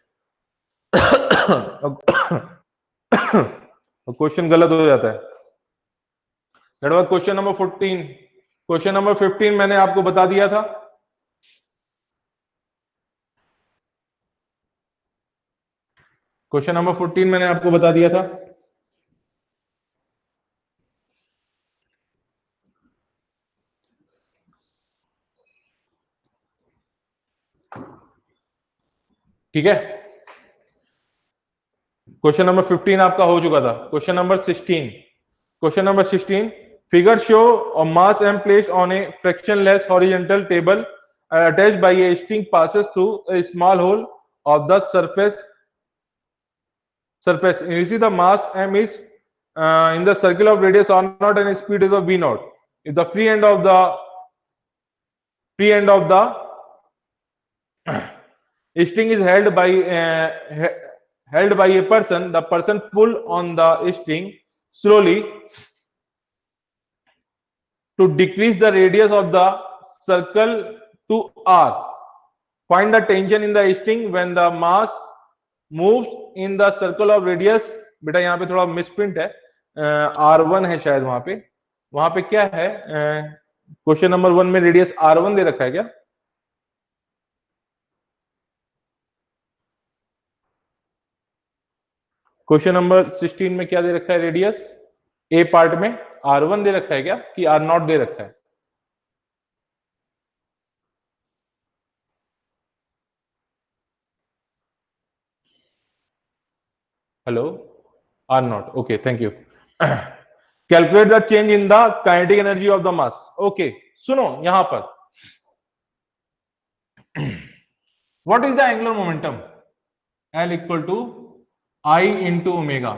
Speaker 1: क्वेश्चन गलत हो जाता है। क्वेश्चन नंबर 14, क्वेश्चन नंबर 15 मैंने आपको बता दिया था। क्वेश्चन नंबर 14 मैंने आपको बता दिया था। ठीक है, क्वेश्चन नंबर 15 आपका हो चुका था। Question number 16, question number 16, figure show a mass m placed on a frictionless horizontal table attached by a string passes through a small hole of the surface. You see the mass m is in the circle of radius r naught and speed is of v naught. If the free end of the string is held by a person, the person pull on the string slowly to decrease the radius of the circle to r. Find the tension in the string when the mass moves in the circle of radius. बेटा यहाँ पे थोड़ा misprint है, r1 है शायद, वहां पे क्या है, क्वेश्चन नंबर 1 में रेडियस r1 दे रखा है क्या, क्वेश्चन नंबर 16 में क्या दे रखा है रेडियस, ए पार्ट में r1 दे रखा है क्या, कि r0 दे रखा है, hello, r0, okay thank you. Calculate the change in the kinetic energy of the mass. Okay, सुनो यहां पर what is the angular momentum? L equal to I into omega,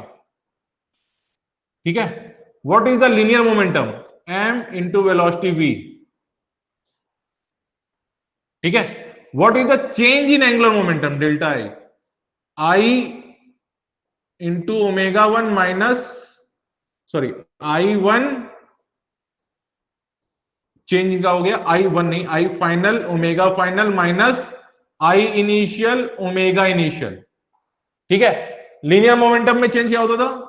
Speaker 1: ठीक है। What is the linear momentum? m into velocity v, ठीक है। What is the change in angular momentum? Delta I, I into omega one minus, sorry I one, change का हो गया I one नहीं, I final omega final minus I initial omega initial, ठीक है। Linear momentum में change क्या होता था?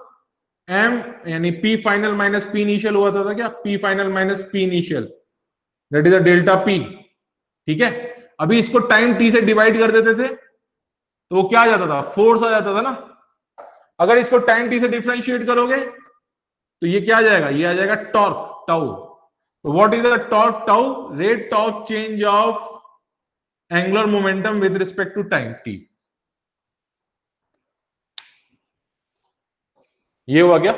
Speaker 1: एम यानी P final minus P initial हुआ था क्या? P final minus P initial, that is the delta P, ठीक है। अभी इसको टाइम टी से डिवाइड कर देते थे तो वो क्या आ जाता था? फोर्स आ जाता था ना। अगर इसको टाइम टी से डिफरेंशिएट करोगे तो ये क्या आ जाएगा? ये आ जाएगा टॉर्क टाउ। तो what is the torque tau? Rate of change of angular momentum with respect to time T. ये हुआ क्या?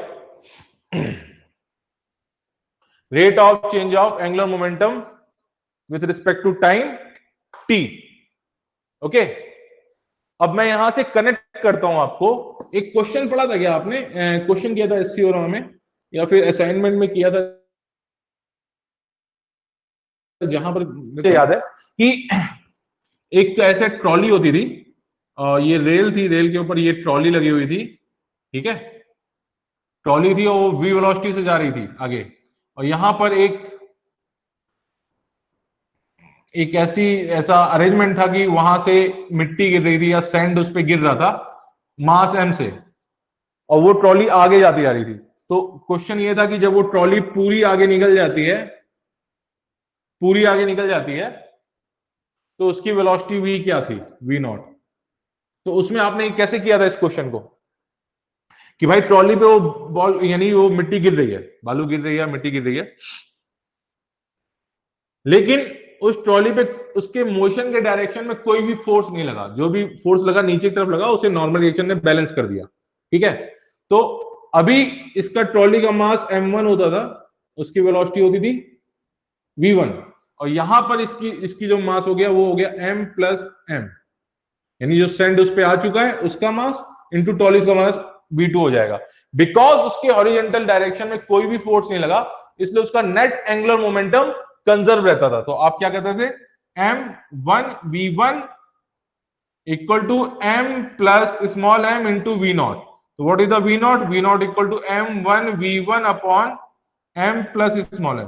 Speaker 1: Rate of change of angular momentum with respect to time T. Okay, अब मैं यहां से कनेक्ट करता हूं आपको। एक क्वेश्चन पढ़ा था क्या आपने? क्वेश्चन किया था एससी और में, या फिर असाइनमेंट में किया था, जहां पर मुझे याद है कि एक तो ऐसे ट्रॉली होती थी, ये रेल थी, रेल के ऊपर ये ट्रॉली लगी हुई थी, ठीक है। ट्रॉली थी और वो वी वेलोसिटी से जा रही थी आगे, और यहां पर एक ऐसा अरेंजमेंट था कि वहां से मिट्टी गिर रही थी या सैंड उस पर गिर रहा था मास एम से, और वो ट्रॉली आगे जाती जा रही थी। तो क्वेश्चन ये था कि जब वो ट्रॉली पूरी आगे निकल जाती है, पूरी आगे निकल जाती है, तो उसकी वेलोसिटी वी क्या थी? V not. तो उसमें आपने कैसे किया था इस क्वेश्चन को कि भाई ट्रॉली पे वो बॉल यानी वो मिट्टी गिर रही है, बालू गिर रही है, मिट्टी गिर रही है, लेकिन उस ट्रॉली पे उसके मोशन के डायरेक्शन में कोई भी फोर्स नहीं लगा। जो भी फोर्स लगा नीचे की तरफ लगा, उसे नॉर्मल रिएक्शन ने बैलेंस कर दिया, ठीक है। तो अभी इसका ट्रॉली का मास m1 होता था, उसकी वेलोसिटी होती थी v1, और यहां पर इसकी जो मास हो गया वो हो गया m प्लस m, यानी जो सैंड उस पे आ चुका है उसका मास इंटू ट्रॉली का मास v2 हो जाएगा। बिकॉज उसके हॉरिजॉन्टल डायरेक्शन में कोई भी फोर्स नहीं लगा, इसलिए उसका नेट एंगुलर मोमेंटम कंजर्व रहता था। तो आप क्या कहते थे? m1v1 equal to m plus small m into v not. तो what is the v not? V not equal to m1v1 upon m plus small m।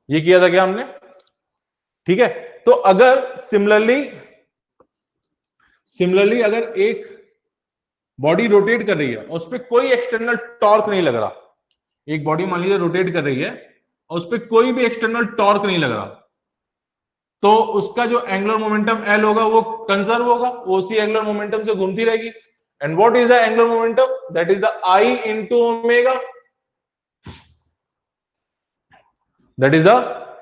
Speaker 1: ये किया था क्या हमने? ठीक है। तो अगर सिमिलरली अगर एक बॉडी रोटेट कर रही है और उस पर कोई एक्सटर्नल टॉर्क नहीं लग रहा, एक बॉडी मान लीजिए रोटेट कर रही है और उस पर कोई भी एक्सटर्नल टॉर्क नहीं लग रहा, तो उसका जो एंगुलर मोमेंटम एल होगा वो कंजर्व होगा, वो उसी एंगुलर मोमेंटम से घूमती रहेगी। And what is the angular momentum? That is the I into omega, that is the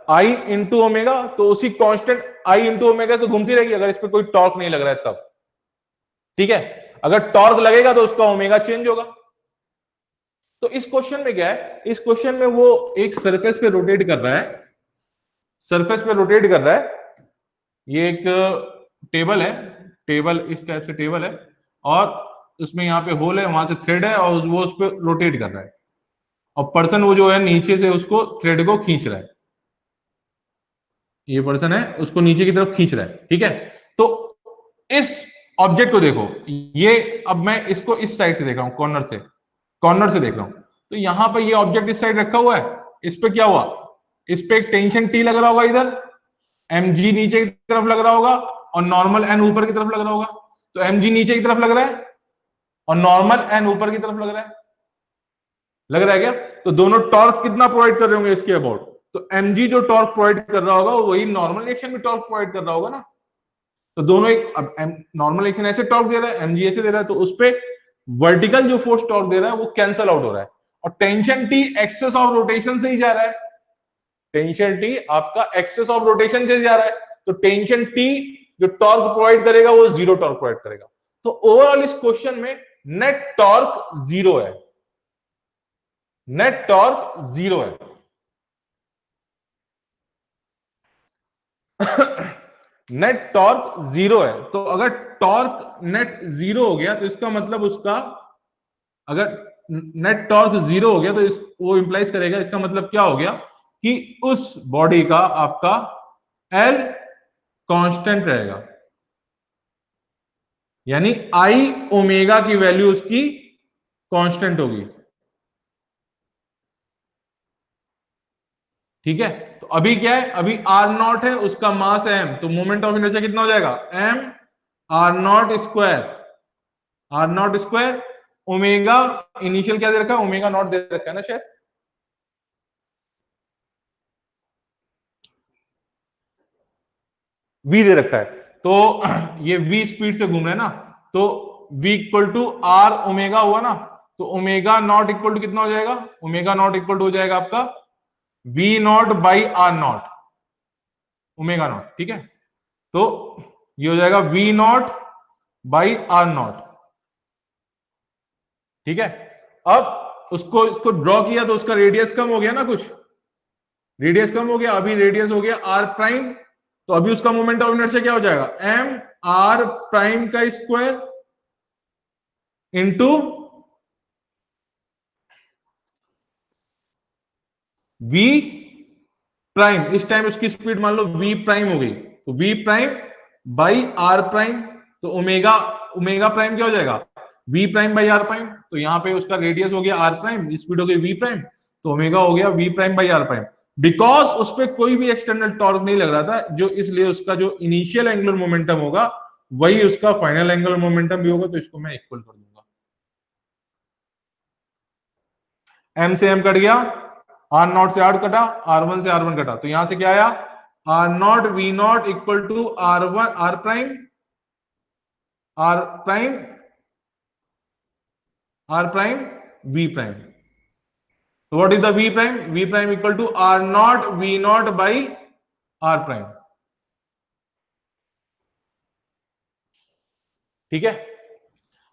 Speaker 1: I into omega. तो उसी कांस्टेंट आई इंटू ओमेगा से घूमती रहेगी अगर इस पर कोई टॉर्क नहीं लग रहा है तब, ठीक है। अगर टॉर्क लगेगा तो उसका ओमेगा चेंज होगा। तो इस क्वेश्चन में क्या है? इस क्वेश्चन में वो एक सरफेस पे रोटेट कर रहा है, सरफेस पे रोटेट कर रहा है। ये एक टेबल है, टेबल इस टाइप से टेबल है, और उसमें यहाँ पे होल है, वहां से थ्रेड है, और वो उस पर रोटेट कर रहा है, और पर्सन वो जो है नीचे से उसको थ्रेड को खींच रहा है। ये पर्सन है उसको नीचे की तरफ खींच रहा है, ठीक है। तो इस ऑब्जेक्ट को देखो, ये अब मैं इसको इस साइड से देख रहा हूं, कॉर्नर से देख रहा हूं। तो यहां पर ये ऑब्जेक्ट इस साइड रखा हुआ है, इस पे क्या हुआ? इस पे एक टेंशन टी लग रहा होगा, इधर mg नीचे की तरफ लग रहा होगा और नॉर्मल n ऊपर की तरफ लग रहा होगा। तो mg नीचे की तरफ लग रहा है और नॉर्मल n ऊपर की तरफ लग रहा है क्या? तो दोनों टॉर्क कितना प्रोवाइड कर रहे होंगे इसके अबाउट? तो mg जो टॉर्क प्रोवाइड कर रहा होगा वही नॉर्मल रिएक्शन में टॉर्क प्रोवाइड कर रहा होगा ना। तो दोनों एक, अब नॉर्मल रिएक्शन ऐसे टॉर्क दे रहा है, mg ऐसे दे रहा है, तो उस पे वर्टिकल जो फोर्स टॉर्क दे रहा है वो कैंसल आउट हो रहा है, और tension T axis of rotation से ही जा रहा है। टेंशन टी आपका एक्सेस ऑफ रोटेशन से जा रहा है, तो टेंशन टी जो टॉर्क प्रोवाइड करेगा वो जीरो टॉर्क प्रोवाइड करेगा। तो ओवरऑल इस क्वेश्चन में नेट टॉर्क जीरो है, नेट टॉर्क जीरो है। नेट टॉर्क जीरो है, तो अगर टॉर्क नेट जीरो हो गया तो इसका मतलब उसका, अगर नेट टॉर्क जीरो हो गया तो वो इंप्लाइज करेगा, इसका मतलब क्या हो गया कि उस बॉडी का आपका एल कांस्टेंट रहेगा, यानी आई ओमेगा की वैल्यू उसकी कांस्टेंट होगी। ठीक है, तो अभी क्या है, अभी आर नॉट है, उसका मास एम, तो मोमेंट ऑफ इनर्शिया कितना हो जाएगा, M R naught square, R naught square omega, initial क्या दे रखा है, ओमेगा नॉट दे रखा है ना शायद, v दे रखा है। तो ये v स्पीड से घूम रहा है ना, तो v equal to R omega हुआ ना, तो ओमेगा नॉट इक्वल टू कितना हो जाएगा, ओमेगा नॉट इक्वल टू हो जाएगा आपका v not by R naught, omega naught. ठीक है, तो ये हो जाएगा v not by R naught. ठीक है, अब उसको इसको ड्रॉ किया तो उसका रेडियस कम हो गया ना, कुछ रेडियस कम हो गया, अभी रेडियस हो गया आर प्राइम, तो अभी उसका मोमेंट ऑफ इनर्शिया क्या हो जाएगा, एम आर प्राइम का स्क्वायर इंटू वी प्राइम, इस टाइम उसकी स्पीड मान लो वी प्राइम हो गई, तो V prime by are prime, तो ओमेगा, ओमेगा प्राइम क्या हो जाएगा, V prime by are prime, तो यहां पे उसका रेडियस हो गया आर प्राइम, स्पीड हो गई वी प्राइम, तो ओमेगा हो गया V prime by are prime. Because उस पर कोई भी एक्सटर्नल टॉर्क नहीं लग रहा था, जो इसलिए उसका जो इनिशियल एंगुलर मोमेंटम होगा वही उसका फाइनल एंगुलर मोमेंटम भी होगा, तो इसको मैं इक्वल कर दूंगा। एम से एम कट गया, आर नॉट से आर कटा, आर वन से आर वन कटा, तो यहां से क्या आया, r not v not equal to r one r prime, r prime r prime v prime. तो what is the v prime, v prime equal to r not v not by are prime. ठीक है,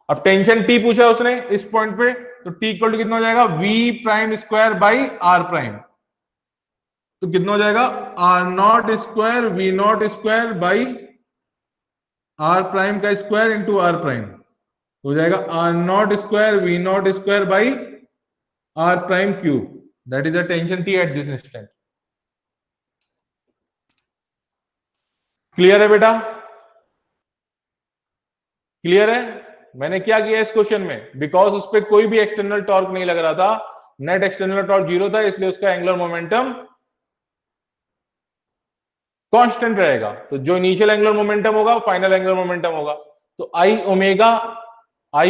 Speaker 1: अब tension T पूछा उसने इस point पे, तो T equal to कितना हो जाएगा, V prime square by are prime, तो कितना हो जाएगा, R naught square V naught square by are prime का स्क्वायर इंटू आर प्राइम, हो जाएगा R naught square V naught square by are prime cube, that is the tension T at this instant. Clear है बेटा, clear है। मैंने क्या किया इस क्वेश्चन में, बिकॉज उस पर कोई भी एक्सटर्नल टॉर्क नहीं लग रहा था, नेट एक्सटर्नल टॉर्क जीरो था, इसलिए उसका एंगुलर मोमेंटम कांस्टेंट रहेगा, तो जो इनिशियल एंगुलर मोमेंटम होगा फाइनल एंगुलर मोमेंटम होगा, तो आई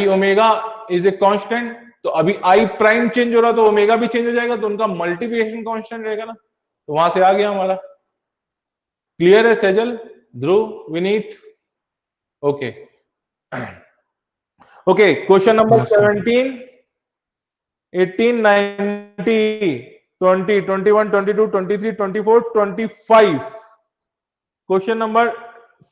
Speaker 1: ओमेगा इज ए कांस्टेंट, तो अभी आई प्राइम चेंज हो रहा तो ओमेगा भी चेंज हो जाएगा, तो उनका मल्टीप्लिकेशन कांस्टेंट रहेगा ना, तो वहां से आ गया हमारा। क्लियर है Sejal, Dhruv, Vineet, okay okay. Question number
Speaker 2: Yes, sir.
Speaker 1: 17, 18, 19, 20, 21, 22, 23, 24, 25। Question number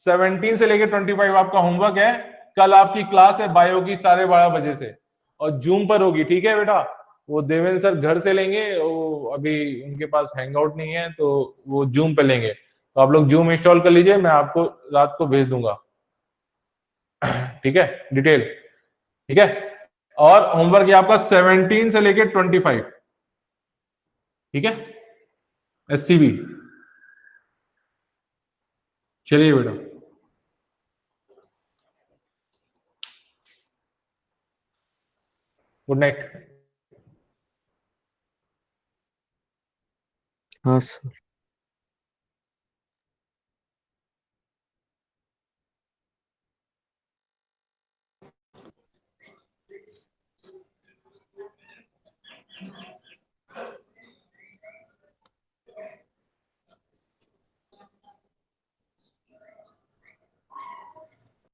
Speaker 1: 17 से लेकर 25 आपका होमवर्क है। कल आपकी क्लास है बायो की 12:30 बजे से, और जूम पर होगी। ठीक है बेटा, वो देवेंद्र सर घर से लेंगे, वो अभी उनके पास हैंग आउट नहीं है, तो वो जूम पे लेंगे, तो आप लोग जूम इंस्टॉल कर लीजिए, मैं आपको रात को भेज दूंगा। ठीक है, डिटेल। ठीक है, और होमवर्क ये आपका 17 से लेकर 25। ठीक है, SCB। चलिए बेटा, गुड नाइट।
Speaker 2: हाँ सर।